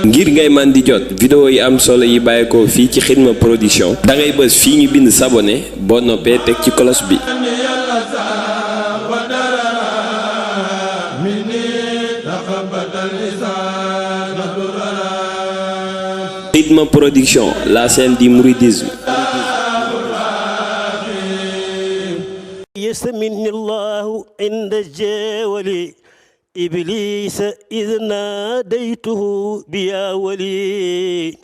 ngir ngay man di jot vidéo yi am solo yi bàyyeekoo fii ci Xidma Production da ngay bës fii ñu bind s'abonné boo noppee teg ci cloche bi. Xidma Production, la chaîne du mouridisme. يسمني الله عند الجاولي إبليس إذ ناديته بيا ولي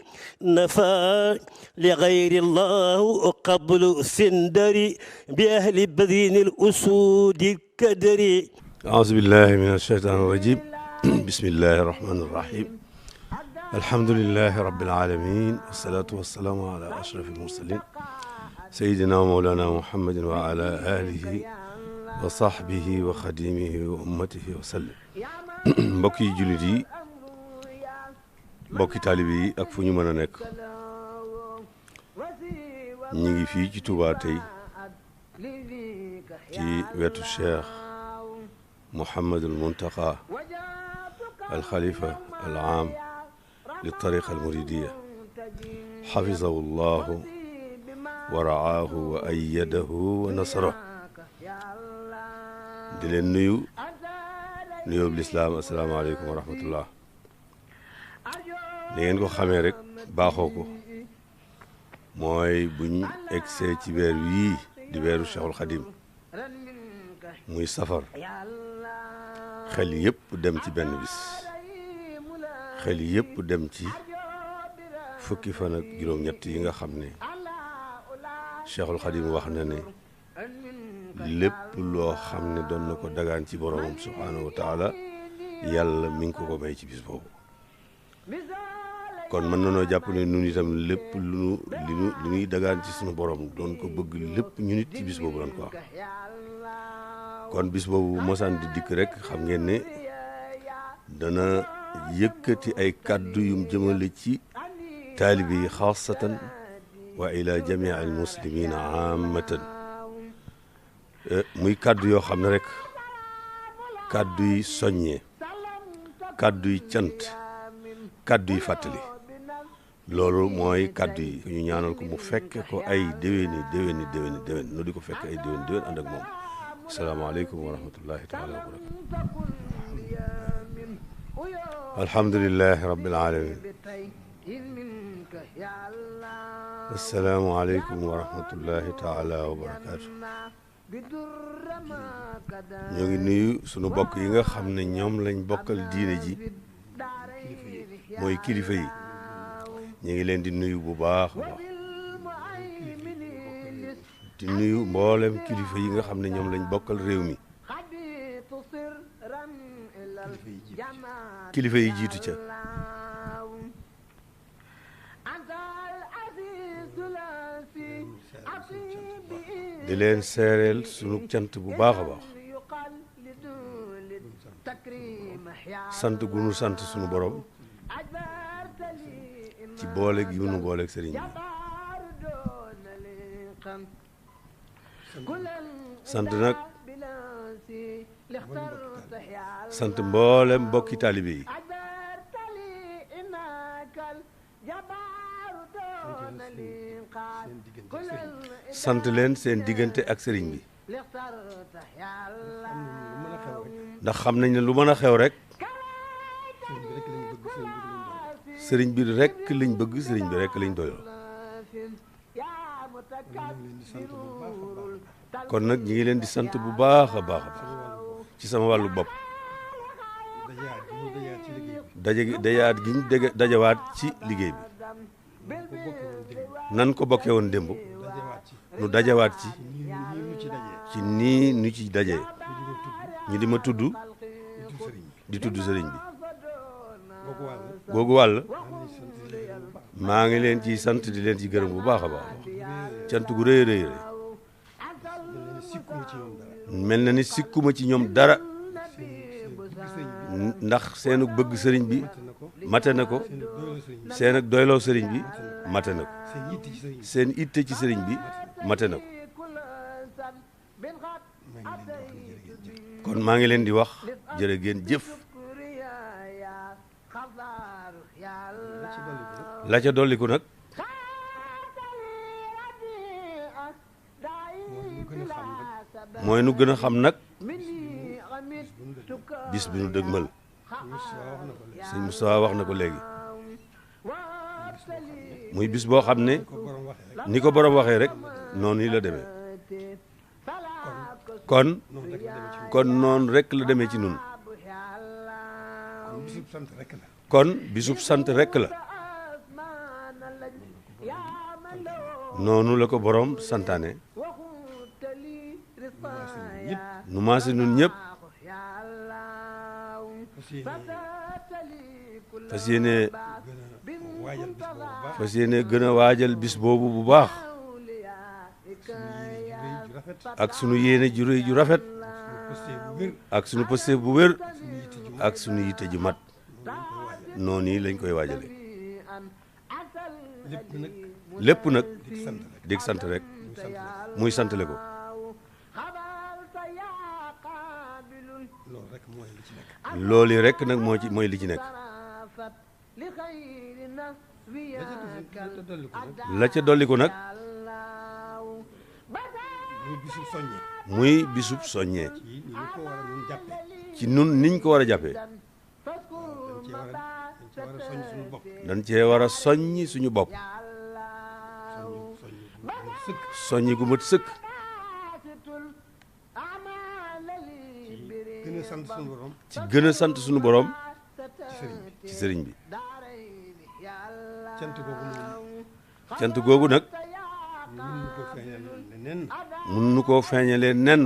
نفى لغير الله قبل سندري بأهل بذين الأسود الكدري. أعوذ بالله من الشيطان الرجيم. بسم الله الرحمن الرحيم. الحمد لله رب العالمين والصلاة والسلام على أشرف المرسلين سيدنا ومولانا محمد وعلى آله وصحبه وخديمه وأمته وسلم. mbokki jullit yi mbokki taalibe yi ak fu ñu mën a nekk ñu ngi fii ci Touba tey ci wetu Cheikh Mouhamadul Muntaqa al Khalifa al aam li tariqa al muridiya xafizahu llahu wa raahu wa ayyadahu wa nasarahu. di leen nuyu nuyoob lislaam asalaamaaleykum wa rahmatullah. ni ngeen ko xamee rek baaxoo ko mooy buñ egsee ci weer yii di weeru Cheikhul Khadim muy safar xel yëpp dem ci benn bis, xel yëpp dem ci fukki fan ak juróom-ñett yi nga xam ne Cheikhul Khadim wax na ne lépp loo xam ne doon na ko dagaan ci boromam subhaanahu wa taala yàlla mi ngi ko may ci bis boobu. kon mën nanoo jàpp ne nun itam lépp lu ñuy dagaan ci suñu borom doon ko bëgg lépp ñu nit ci bis boobu doon ko am. kon bis boobu mosaan di dikk rek xam ngeen ne dana yëkkati ay kàddu yum jëmale ci taalibe yi xaasatan wa ila jamii al muslimina aamatan. muy kàddu yoo xam ne rek kàddu yi soññee, kàddu yi cant, kàddu yi fàttali, loolu mooy kàddu yi ñu ñaanal ko mu fekke ko ay déwéni déwén nu di ko fekk ay déwén ànd ak moom. asalaamaaleykum wa rahmatullahi taala wa barakatu. alhamdulilahi rabbil alamin. asalaamaaleykum wa rahmatullahi taala wa barakatu. ñoo ngi nuyu sunu bokk yi nga xam ne ñoom lañ bokkal diine ji mooy kilifa yi. ñu ngi leen di nuyu bu baax a baax di nuyu mboolem kilifa yi nga xam ne ñoom lañ bokkal réew mi. kilifa yi jiitu ca. di leen seereel sunu cant bu baax a baax, sant gu nu sant sunu borom ci boole gi nu booleeg sëriñ bi. sant nag sant mboolem mbokki taalibe yi. sant leen seen diggante ak sëriñ bi ndax xam nañ ne lu mën a xew rek sëriñ bi rek lañ bëgg, sëriñ bi rek lañ doyoo. kon nag ñi ngi leen di sant bu baax a baax ci sama wàllu bopp. dajawaat gi ñu dajawaat ci liggéey bi nan ko bokkee woon démb nu dajawaat ci nii nu ci dajee ñu di ma tudd di tudd sëriñ bi. googu wàll maa ngi leen ciy sant di leen ci gërëm bu baax a baax cant gu rëy rëy mel na ni sikkuma ci ñoom dara ndax seenu bëgg sëriñ bi mate na ko, seen ak doyloo sëriñ bi mate na ko, seen itte ci sëriñ bi mate na ko. kon maa ngi leen di wax jërë ngeen jëf la ca dolliku nag mooy nu gën a xam nag bis bi nu dëgmal sëñ Moustapha wax na ko léegi muy bis boo xam ne ni ko borom waxee rek noonu yi la demee kon noonu rek la demee ci nun kon bisub sant rek la noonu la ko borom santaane nu maase nun ñëpp fas yéene gën a waajal bis boobu bu baax ak sunu yéene ju rëy ju rafet ak sunu pëste bu wér ak sunu yitte ju mat noonu yi lañ koy waajale lépp nag dig sant rek muy santale ko loolu rek nag mooy li ci nekk la ca dolliku nag muy bisub soññee ci nun niñ ko war a jàppee dañ cee war a soññi suñu bopp soññi gu mat sëkk ci gën a sant suñu borom ci sëriñ bi cant googu nag mun nu koo feeñalee nenn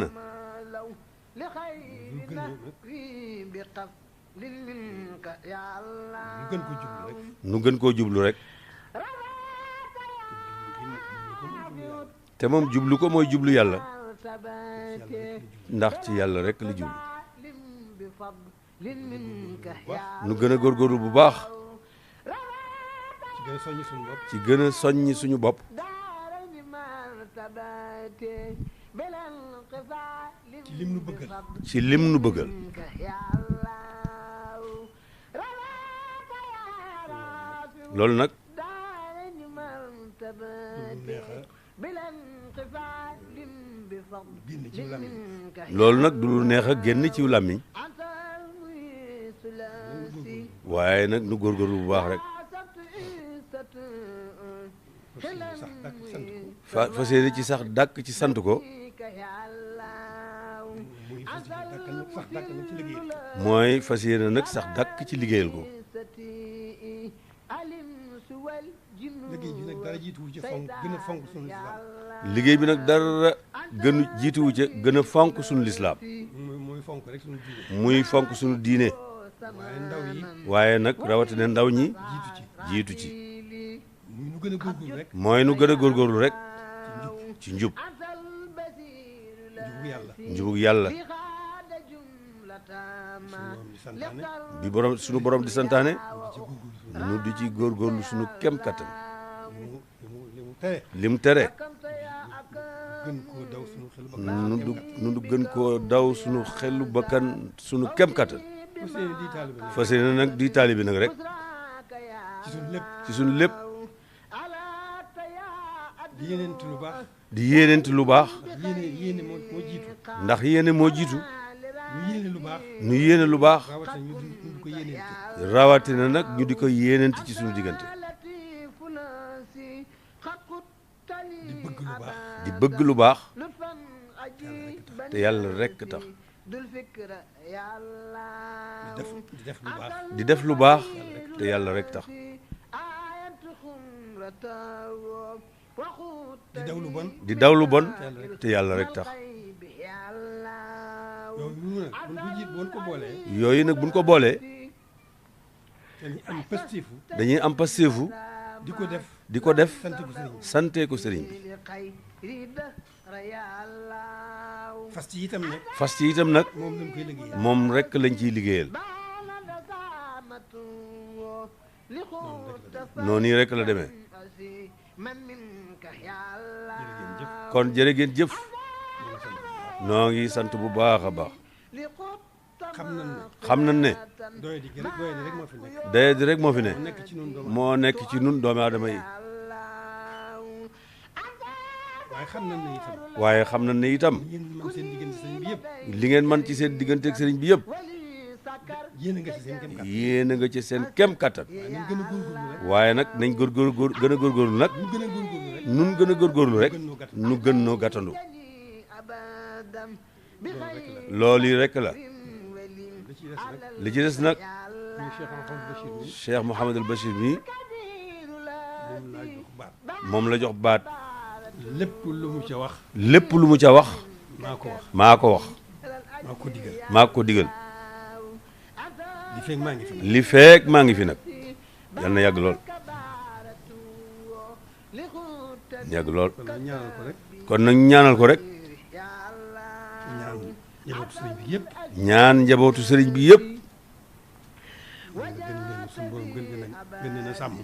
nu gën koo jublu rek te moom jublu ko mooy jublu yàlla ndax ci yàlla rek la jublu nu gën a góorgóorlu bu baax ci gën a soññi suñu bopp ci lim nu bëggal loolu nag du lu neex a génn ci làmmiñ waaye nag nu góorgóorlu bu baax rek fas yéene ci sax dàkk ci sant ko mooy fas yéene nag sax dàkk ci liggéeyal ko liggéey bi nag dara gënu jiituwu ca gën a fonk suñu lislaam muy fonk suñu diine waaye nag rawatina ndaw ñi jiitu ci mooy nu gën a góorgóorlu rek ci njub njubug yàlla bi sunu borom di santaane nu di ci góorgóorlu sunu kem kattan lim tere nu gën koo daw sunu xelu bakkan sunu kem kattan fas yéene nag di taalibi nag rek ci sunu lépp di yéeneenti lu baax ndax yéene moo jiitu nu yéene lu baax rawatina nag ñu di ko yéeneenti ci sunu diggante di bëgg lu baax te yàlla rekk tax di def lu baax te yàlla rekk tax di daw lu bon te yàlla rek tax yooyu nag buñ ko boolee dañuy am pasteefu di ko def sante ko sëriñ bi fas ci itam nag moom rek lañ ciy liggéeyal noonu rek la demee kon jërë ngeen jëf noo ngi sant bu baax a baax xam nañ ne doyadi rek moo fi nekk. doyadi rek moo fi ne nekk ci nun doomu moo nekk ci nun doomi aadama yi waaye xam nañ ne itam. waaye xam nañ ne itam yéen man seen diggante sëriñ bi yëpp. li ngeen man ci seen diggante ak sëriñ bi yëpp yéen a nga ci seen kem kàttan. yéen a nga ci seen kem kattan waaye nañ gën a góorgóorlu rek. waaye nag nañ gën a góorgóorlu nag ñu gën a góorgóorlu rek. nun gën a góorgóorlu rek nu gën noo gàttandu loolu yi rek la li ci des nag. li ci des nag muy Cheikh Mouhamadou Bachir mi. Cheikh Mouhamadul Bachir mi moom laa jox baat. moom la jox baat lépp lu mu ca wax. lépp lu mu ca wax maa ko wax. maa ko wax maa ko digal. maa ko digal li feeg maa ngi fi. li feek maa ngi fi nag yal na yàgg lool yàgg lool kon nag ñaanal ko rek. kon nag ñaanal ko rek ñaan njabootu sëriñ bi yëpp. ñaan njabootu sëriñ bi yëpp gën leen a sàmm.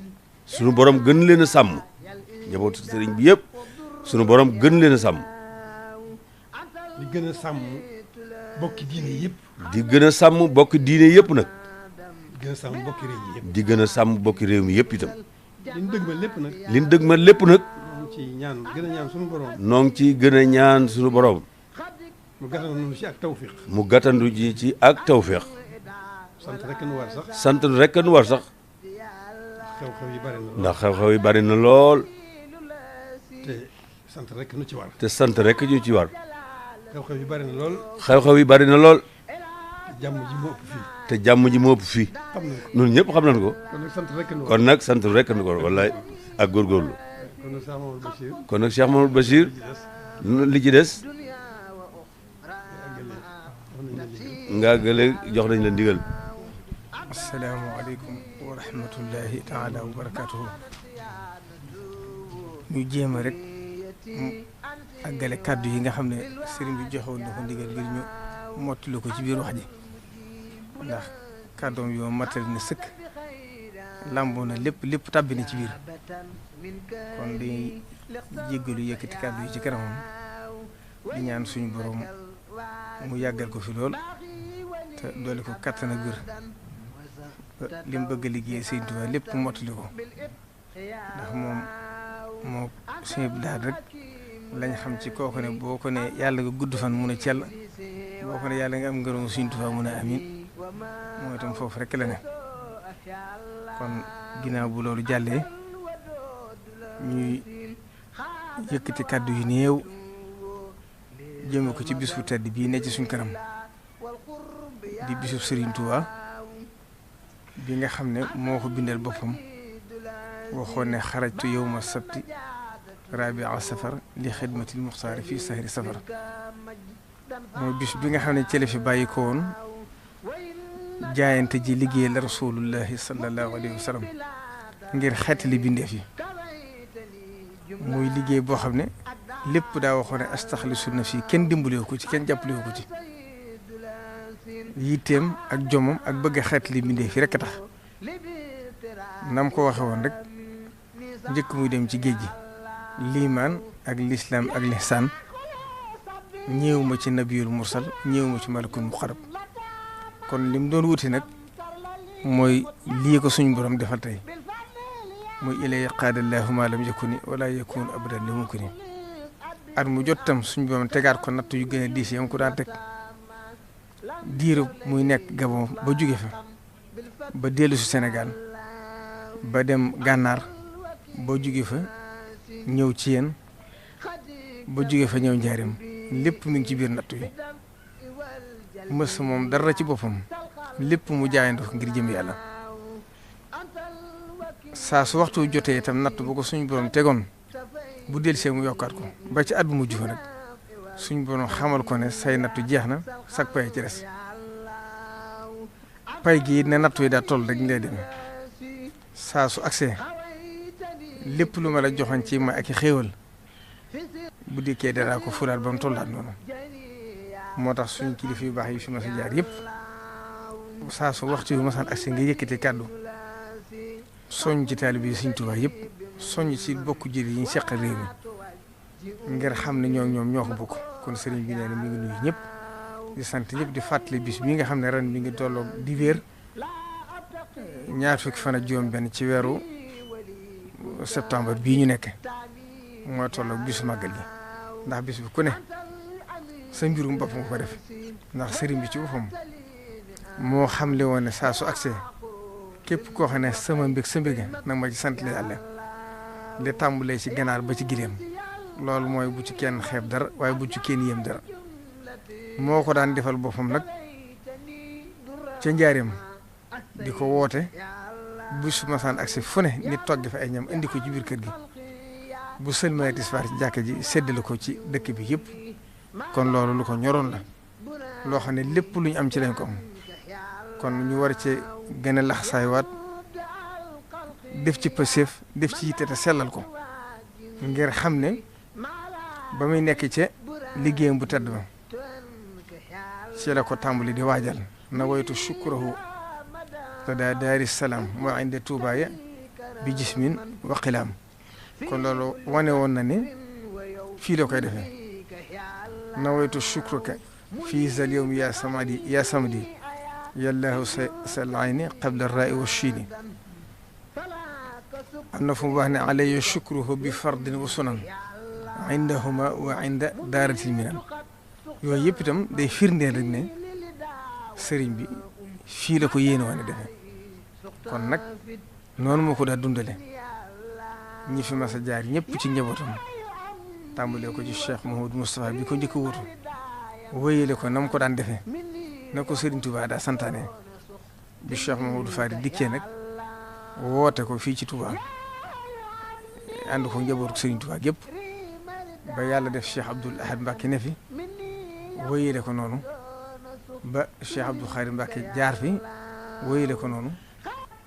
sunu borom gën leen a sàmm njabootu sëriñ bi yëpp sunu borom gën leen a sàmm di gën a sàmm bokki diine yëpp. di gën a sàmm bokki diine yëpp nag di gën a sàmm bokki réew mi yëpp. di gën a sàmm bokki réew mi yëpp itam li ñu dëgg ma lépp nag. liñ dëgg ma lépp nag ñu ci ñaan gën a ñaan suñu borom. noo ngi ci gën a ñaan sunu borom mu gàttal nu ci ak tawfiq. mu gàttandu ji ci ak tawféex sant rek nu war sax. sant rek nu war sax xew-xew yi bari na lool. ndax xew-xew yi bari na lool te sant rek nu ci war. te sant rek ñu ci war xew-xew yi bari na lool. xew-xew yi bari na lool jàmm ji mu ëpp fii. te jàmm ji mu ëpp fii xam nañ ko. ñun ñëpp xam nañ ko kon nag sant rek nu war. kon nag sant rek nu ko wallaay ak góorgóorlu kon nag Cheikh Mamadou Bachir. kon nag Cheikh Mamadou Bachir li ci des nga gële jox nañ la ndigal asalaamaaleykum wa rahmatullahi taala wa barakatuhu ñu jéem a rek mu àggale kàddu yi nga xam ne sëriñ bi joxewoon na ko ndigal ngir ñu mottali ko ci biir wax ji ndax kàddoom yoo matal na sëkk làmboo na lépp tàbbi na ci biir kon di jéggalu yëkkati kàddu yi ci kanamam di ñaan suñu borom mu yàggal ko fi lool te doole ko kattan ak wér li mu bëgg a liggéey Sëriñ Tuubaa lépp mottali ko ndax moom moo suñu daal rek lañ xam ci kooku ne boo ko ne yàlla nga gudd fan mun a cell boo ko ne yàlla nga am ngërëm Sëriñ Tuubaa mun a amin mooy itam foofu rek la ne kon ginnaaw bu loolu jàllee ñuy yëkkati kàddu yu néew jëme ko ci bis bu tedd bii ne ci suñ kanam di bisub Serigne Touba bi nga xam ne moo ko bindal boppam waxoon ne xarajtu yawma sabti rabia safar li xidmatil muxtaari fii sahri safar mooy bis bi nga xam ne ci la fi bàyyi ko woon jaayante ji liggéey la rasulullahi sallallahu alayhi wa sallam ngir xeetali bindeef yi muy liggéey boo xam ne lépp daa waxoon ne astaxlisu nafsi kenn dimbalewu ko ci kenn jàppalewu ko ci yitteem ak jomam ak bëgg a xeetali bindeef yi rek a tax nam ko waxe woon rek njëkk muy dem ci géej gi liimaan ak lislaam ak lihsaan ñëwuma ci nabiyul mursal ñëwuma ci malakul muqarrab kon lim doon wuti nag mooy lii ko suñ borom defal tey muy ilay qaadallahu ma lam yakuni wala yakun abadan li mumkini at mu jot tam suñ borom tegaat ko natt yu gën a diis yam ko daan teg diiru muy nekk Gabon ba jóge fa ba dellu si Sénégal ba dem gànnaar ba jóge fa ñëw ci yéen ba jóge fa ñëw njaarim lépp mi ngi ci biir nattu yi mës moom dara ci boppam lépp mu jaayandoo ngir jëm yàlla saa su waxtu jotee itam natt bu ko suñ borom tegoon bu delsee mu yokkaat ko ba ci at bu mujj fa nag suñ borom xamal ko ne say nattu jeex na sag pay ci des pay gi ne nattu yi daa toll rek ngay demee saa su agsee lépp lu ma la joxoon ci ma ak i xéewal bu dikkee danaa ko fulaat ba mu tollaat noonu moo tax suñ kilifa yu baax yi fi ma sa jaar yëpp saa su waxtu yu masaan agsi nga yëkkati kàddu soññ ci taalibe yi Sëriñ Tuubaa yëpp soññ ci bokk jëli yi ñu seqal réew mi ngir xam ne ñoom ñoo ko bokk kon sëriñ bi nee na mi ngi nuyu ñëpp di sant ñëpp di fàttali bis bi nga xam ne ren mi ngi tolloo dibéer ñaar fukki fan ak juróom-benn ci weeru septembre bii ñu nekk mooy tolloog bisu màggal gi ndax bis bi ku ne sa mbirum bopp nga ko def ndax sëriñ bi ci boppam moo xamle woon ne saa su accès képp koo xam ne sama mbég sa mbég nag ma ci sant la Yàlla li tàmbalee ci ganaar ba ci gileem loolu mooy bu ci kenn xeeb dara waaye bu ci kenn yéem dara moo ko daan defal boppam nag ca njaareem di ko woote bu su masaan accès fu ne nit togg fa ay ñam indi ko ci biir kër gi bu sëlmee tisbaar ci jàkka ji séddale ko ci dëkk bi yëpp kon loolu lu ko ñoroon la loo xam ne lépp lu ñu am ci lañ ko am kon ñu war ci gën a laxasaaywaat def ci pëseef def ci yitte te sellal ko ngir xam ne ba muy nekk ca liggéeyam bu tedd ba ci la ko tàmbali di waajal na waytu shukrahu tada daari salaam wa inda tuubaaya bi jismin wa qilaam kon loolu wane woon na ne fii la koy defee na waytu shukruka fii zal yawm ya samadi yallahu sal ayni qabla rai wa chiini am na fu mu wax ne alayya shukruhu bi fardin wa sunan indahuma wa inda daaratil minan yooyu yëpp itam day firndeel rek ne sëriñ bi fii la ko yéene woon a defee kon nag noonu moo ko daa dundale ñi fi mas a jaar ñëpp ci njabootam tàmbalee ko ci Cheikh Mouhamadou Moustapha bi ko njëkk a wutu wéyale ko na mu ko daan defee na ko Sëriñ Touba daa santaane bi Cheikh Mouhamadou Fari dikkee nag woote ko fii ci Touba ànd ko njabootu Sëriñ Touba gépp ba yàlla def Cheikh Abdoul Ahad Mbacké ne fi wéyale ko noonu ba Cheikh Abdou Khari Mbacké jaar fi wéyale ko noonu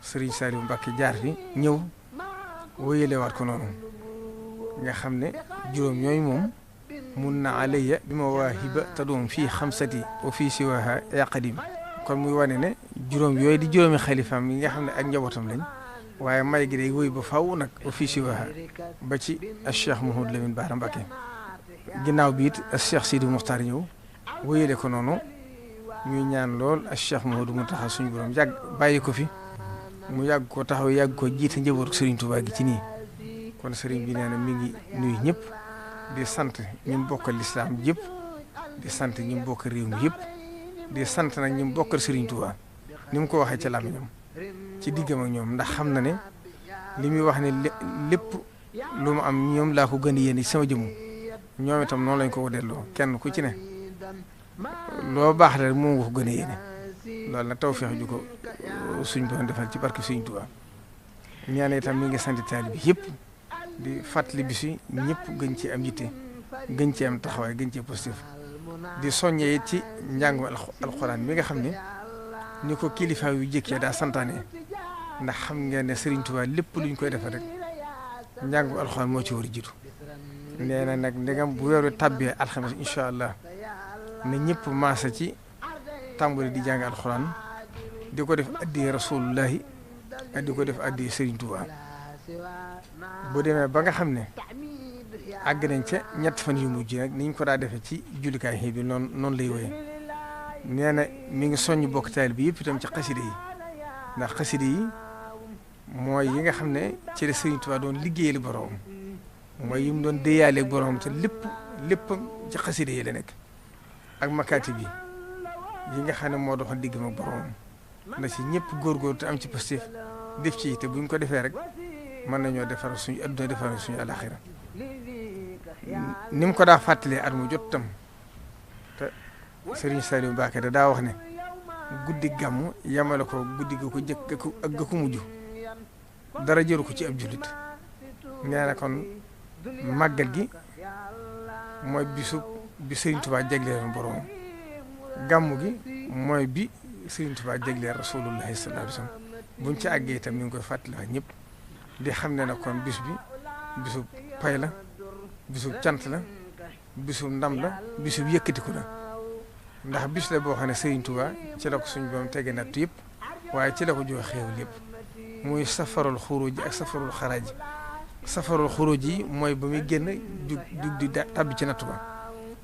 Serigne Saliou Mbacké jaar fi ñëw wéyale waat ko noonu nga xam ne juróom ñooy moom mun na alayya bi ma waahiba tadoom fii xamsati wa fii siwaha ya qadim kon muy wane ne juróom yooyu di juróomi xalifaam yi nga xam ne ak njabootam lañ waaye may gi day wéy ba faw nag wa fii siwaha ba ci Cheikh Mouhamadou Lamine Bara Mbacké ginnaaw bi it Cheikh Sidi Mokhtar ñëw wéyale ko noonu ñuy ñaan lool ak Cheikh Mouhamadou Mountakha suñu borom yàgg bàyyi ko fi mu yàgg ko taxaw yàgg ko jiite njabootu Serigne Touba gi ci nii kon Serigne bi nee na mi ngi nuyu ñëpp di sant ñi mu bokkal lislaam yëpp di sant ñi mu bokkal réew mi yëpp di sant nag ñi mu bokkal Serigne Touba ni mu ko waxee ci làmmiñam ci diggam ak ñoom ndax xam na ne li muy wax ne lépp lu mu am ñoom laa ko gën a yéene ci sama jëmm ñoom itam noonu lañ ko delloo kenn ku ci ne loo baax rek moom nga ko gën a yéene loolu nag tawfeex ju ko suñ doon defal ci barke Sëriñ Tuubaa ñaan itam mi ngi sant taalibe bi yëpp di fàttali bis yi ñëpp gën ci am yitte gën ci am taxawaay gën ci positif di soññee it ci njàngu alxuraan mi nga xam ne ni ko kilifa yu jëkkee daa santaane ndax xam ngeen ne Sëriñ Tuubaa lépp luñ koy defal rek njàngu alxuraan moo ci war a jiitu nee na nag ndegam bu weeru tàbbee alxames incha allah ne ñëpp maasa ci tàmbali di jàng alxuraan di ko def addi rasulullahi ak di ko def addi Serigne Touba bu demee ba nga xam ne àgg nañ ca ñett fan yu mujj nag niñ ko daa defee ci jullikaay xii bi noonu lay woyee nee na mi ngi soññ bokk taal bi yëpp itam ci xaside yi ndax xaside yi mooy yi nga xam ne ci la Serigne Touba doon liggéeyal borom mooy yi mu doon déyaaleeg borom te lépp ci xaside yi la nekk ak makaati bi yi nga xam ne moo doxal digg ma borom na ci ñëpp góorgóorlu te am ci positif def ci te buñ ko defee rek mën nañoo defar suñu adduna defar suñu alaxira ni mu ko daa fàttalee at mu jot tam te Serigne Saliou Mbacké da daa wax ne guddi gàmm yamale ko guddi ga ko jëkk ak ga ko mujj dara jëru ko ci ab jullit nee na kon màggal gi mooy bi Serigne Touba jagleeloon borom gàmmu gi mooy bi Serigne Touba jagleel rasulullahi sallallahu alayhi wasallam buñ ci àggee itam ñu ngi koy fàttali ñëpp di xam ne nag kon bis bi bisu pay la bisu cant la bisu ndam la bisu yëkkatiku la ndax bis la boo xam ne Serigne Touba ci la ko suñu borom tege natt yëpp waaye ci la ko jox xéewal yëpp muy safarul xuruj ak safarul xaraaj safarul xuruj yi mooy ba muy génn jug di tabbi ci natt ba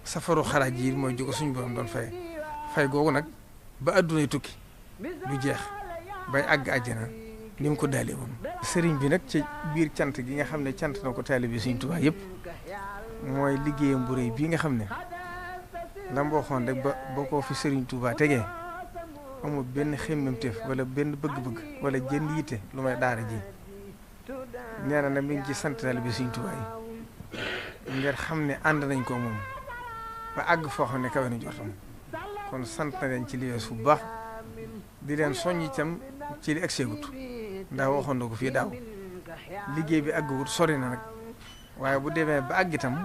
safarul xaraaj yi mooy jóge suñu borom doon fay fay googu nag ba addunay tukki du jeex bay àgg àjjana ni mu ko daalee woon. sëriñ bi nag ci biir cant gi nga xam ne cant na ko taalibe Sëriñ Tuubaa yëpp mooy liggéeyam bu rëy bii nga xam ne la ma waxoon rek ba ko fi Sëriñ Tuubaa tegee amul benn xemmemteef wala benn bëgg-bëgg wala jënd yitte lu may daara ji nee na mi ngi ci sant taalibe Sëriñ Tuubaa yi ngir xam ne ànd nañ ko moom ba àgg foo xam ne kawe na jortam kon sant na leen ci li wees bu baax di leen soññ itam ci li egseegut ndax waxoon na ko fii daaw liggéey bi àgguwut sori na nag waaye bu demee ba àgg itam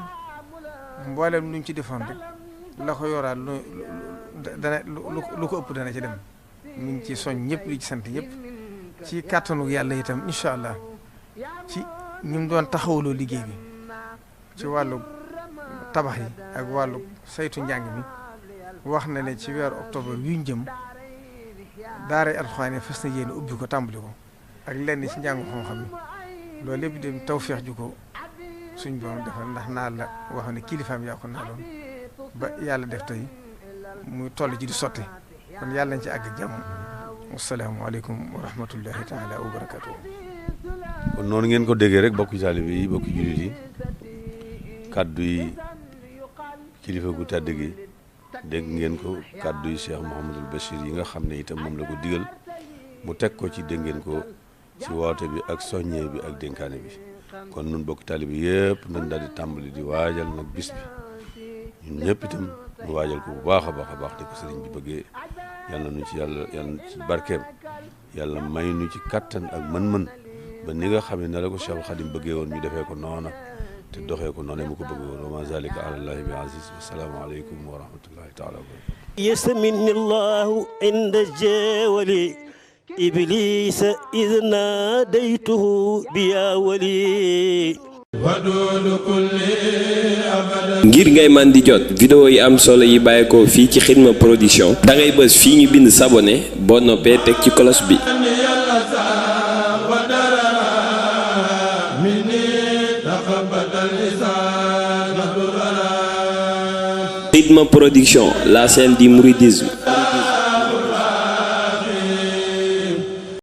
mboolem luñ ci defoon rek la ko yoraat lu ko ëpp dana ci dem mi ngi ci soñ ñëpp di ci sant ñëpp ci kàttanu yàlla itam incha allah ci ñi mu doon taxawaloo liggéey bi ci wàllu tabax yi ak wàllu saytu njàng mi wax na ne ci weeru octobre wi ñu jëm daaray alxuraan yi fas na yéene ubbi ko tàmbali ko ak lenn ci njàngu xam-xam yi loolu lépp dem tawféex ju ko suñ borom defal ndax naa la wax ne kilifaam yaa ko naaloon ba yàlla def tey muy toll ci di sotti kon yàlla nañ ci àgg jàmm wasalaamaaleykum wa rahmatullahi taala wa barakatuh. kon noonu ngeen ko déggee rek bokki taalibe yi bokki jullit yi kaddu yi kilifa gu tedd gi dégg ngeen ko kaddu yi Cheikh Mouhamadul Bachir yi nga xam ne itam moom la ko digal mu teg ko ci dégg ngeen ko ci woote bi ak soññee bi ak dénkaane bi kon nun bokki taalibe yëpp nañ daal di tàmbali di waajal nag bis bi ñun ñëpp itam ñu waajal ko bu baax a baax di ko sëriñ bi bëggee yàlla nu ci yàlla ci barkeem yàlla may nu ci kattan ak mën-mën ba ni nga xam ne la ko Cheikhul Khadim bëggee woon ñu defee ko noona te doxee ko noonu mu ko bëggee woon wa ma zalika ala llahi bi aziz wassalaamu aleykum wa rahmatullahi taala wa barakatuh. يسمن الله عند الجول إبليس إذ ناديته بيا ولي ngir ngay man di jot vidéo yi am solo yi bàyyeekoo fii ci Xidma Production da ngay bës fii ñu bind s'abonner boo noppee teg ci cloche bi. Xidma Production, la chaîne du mouridisme.